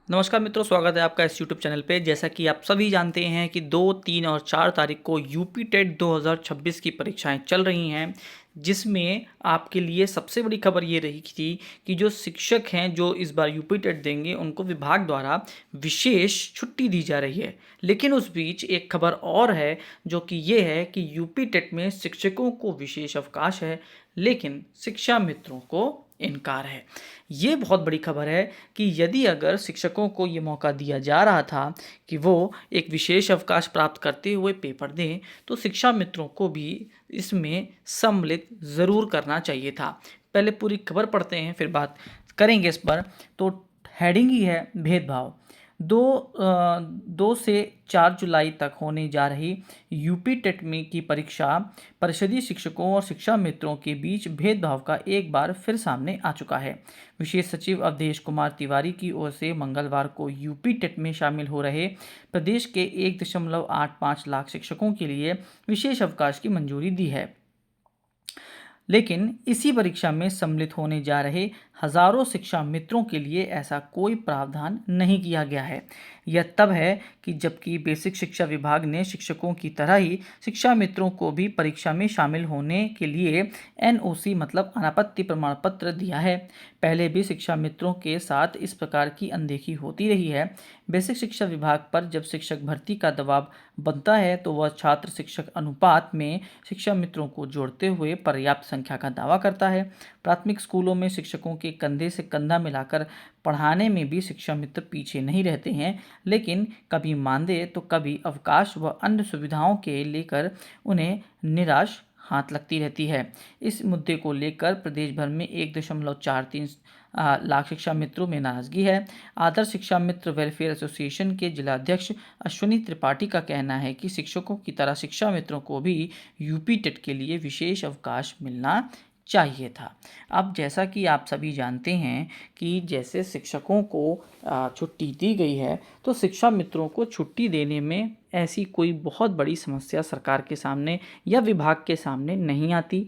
नमस्कार मित्रों, स्वागत है आपका इस यूट्यूब चैनल पे। जैसा कि आप सभी जानते हैं कि 2, 3 और 4 तारीख को यूपी टेट 2026 की परीक्षाएं चल रही हैं, जिसमें आपके लिए सबसे बड़ी खबर ये रही थी कि जो शिक्षक हैं जो इस बार यूपी टेट देंगे उनको विभाग द्वारा विशेष छुट्टी दी जा रही है। लेकिन उस बीच एक खबर और है जो कि ये है कि यूपी टेट में शिक्षकों को विशेष अवकाश है, लेकिन शिक्षा मित्रों को इनकार है। ये बहुत बड़ी खबर है कि यदि अगर शिक्षकों को ये मौका दिया जा रहा था कि वो एक विशेष अवकाश प्राप्त करते हुए पेपर दें, तो शिक्षा मित्रों को भी इसमें सम्मिलित ज़रूर करना चाहिए था। पहले पूरी खबर पढ़ते हैं, फिर बात करेंगे इस पर। तो हेडिंग ही है भेदभाव। 2 से 4 जुलाई तक होने जा रही यूपी टेट में की परीक्षा परिषदीय शिक्षकों और शिक्षा मित्रों के बीच भेदभाव का एक बार फिर सामने आ चुका है। विशेष सचिव अवधेश कुमार तिवारी की ओर से मंगलवार को यूपी टेट में शामिल हो रहे प्रदेश के 1.85 लाख शिक्षकों के लिए विशेष अवकाश की मंजूरी दी है। लेकिन इसी परीक्षा में सम्मिलित होने जा रहे हजारों शिक्षा मित्रों के लिए ऐसा कोई प्रावधान नहीं किया गया है। यह तब है कि जबकि बेसिक शिक्षा विभाग ने शिक्षकों की तरह ही शिक्षा मित्रों को भी परीक्षा में शामिल होने के लिए एनओसी मतलब अनापत्ति प्रमाण पत्र दिया है। पहले भी शिक्षा मित्रों के साथ इस प्रकार की अनदेखी होती रही है। बेसिक शिक्षा विभाग पर जब शिक्षक भर्ती का दबाव बनता है तो वह छात्र शिक्षक अनुपात में शिक्षा मित्रों को जोड़ते हुए पर्याप्त संख्या का दावा करता है। प्राथमिक स्कूलों में शिक्षकों के कंधे से कंधा मिलाकर पढ़ाने में भी शिक्षा मित्र पीछे नहीं रहते हैं, लेकिन कभी मानदेय तो कभी अवकाश व अन्य सुविधाओं के लेकर उन्हें निराश हाथ लगती रहती है। इस मुद्दे को लेकर प्रदेश भर में 1.43 लाख शिक्षा मित्रों में नाराजगी है। आदर्श शिक्षा मित्र वेलफेयर एसोसिएशन के जिलाध्यक्ष अश्विनी त्रिपाठी का कहना है कि शिक्षकों की तरह शिक्षा मित्रों को भी यूपी टेट के लिए विशेष अवकाश मिलना चाहिए था। अब जैसा कि आप सभी जानते हैं कि जैसे शिक्षकों को छुट्टी दी गई है, तो शिक्षा मित्रों को छुट्टी देने में ऐसी कोई बहुत बड़ी समस्या सरकार के सामने या विभाग के सामने नहीं आती।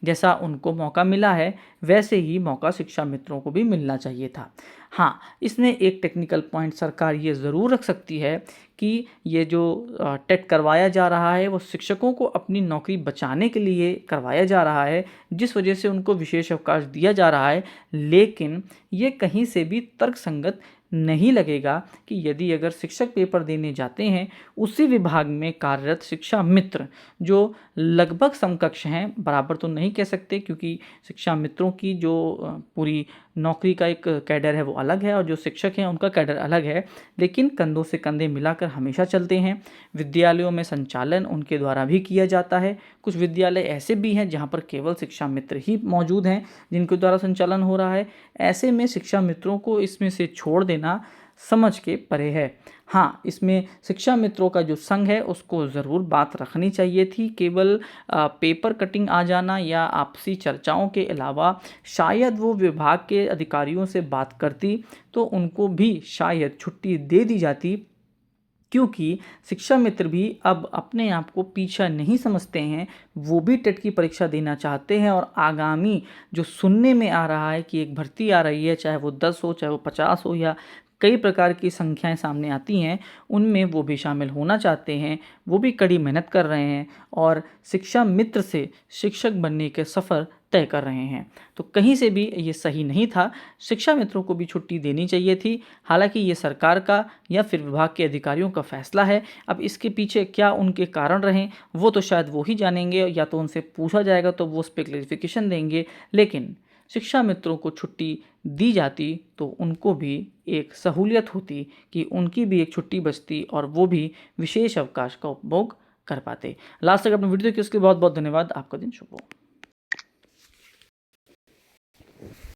जैसा उनको मौका मिला है, वैसे ही मौका शिक्षा मित्रों को भी मिलना चाहिए था। हाँ, इसमें एक टेक्निकल पॉइंट सरकार ये ज़रूर रख सकती है कि ये जो टेट करवाया जा रहा है वो शिक्षकों को अपनी नौकरी बचाने के लिए करवाया जा रहा है, जिस वजह से उनको विशेष अवकाश दिया जा रहा है। लेकिन ये कहीं से भी तर्कसंगत नहीं लगेगा कि यदि अगर शिक्षक पेपर देने जाते हैं, उसी विभाग में कार्यरत शिक्षा मित्र जो लगभग समकक्ष हैं, बराबर तो नहीं कह सकते क्योंकि शिक्षा मित्रों की जो पूरी नौकरी का एक कैडर है वो अलग है और जो शिक्षक हैं उनका कैडर अलग है, लेकिन कंधों से कंधे मिलाकर हमेशा चलते हैं। विद्यालयों में संचालन उनके द्वारा भी किया जाता है। कुछ विद्यालय ऐसे भी हैं जहाँ पर केवल शिक्षा मित्र ही मौजूद हैं जिनके द्वारा संचालन हो रहा है। ऐसे में शिक्षा मित्रों को इसमें से छोड़ देना समझ के परे है। हाँ, इसमें शिक्षा मित्रों का जो संघ है उसको ज़रूर बात रखनी चाहिए थी। केवल पेपर कटिंग आ जाना या आपसी चर्चाओं के अलावा शायद वो विभाग के अधिकारियों से बात करती तो उनको भी शायद छुट्टी दे दी जाती, क्योंकि शिक्षा मित्र भी अब अपने आप को पीछा नहीं समझते हैं। वो भी टेट की परीक्षा देना चाहते हैं और आगामी जो सुनने में आ रहा है कि एक भर्ती आ रही है, चाहे वो 10 हो, चाहे वो 50 हो या कई प्रकार की संख्याएं सामने आती हैं, उनमें वो भी शामिल होना चाहते हैं। वो भी कड़ी मेहनत कर रहे हैं और शिक्षा मित्र से शिक्षक बनने के सफ़र तय कर रहे हैं। तो कहीं से भी ये सही नहीं था। शिक्षा मित्रों को भी छुट्टी देनी चाहिए थी। हालांकि ये सरकार का या फिर विभाग के अधिकारियों का फैसला है। अब इसके पीछे क्या उनके कारण रहें वो तो शायद वो ही जानेंगे, या तो उनसे पूछा जाएगा तो वो उस पर क्लैरिफिकेशन देंगे। लेकिन शिक्षा मित्रों को छुट्टी दी जाती तो उनको भी एक सहूलियत होती कि उनकी भी एक छुट्टी बचती और वो भी विशेष अवकाश का उपभोग कर पाते। लास्ट तक अपने वीडियो देखिए, उसके लिए बहुत बहुत धन्यवाद। आपका दिन शुभ हो।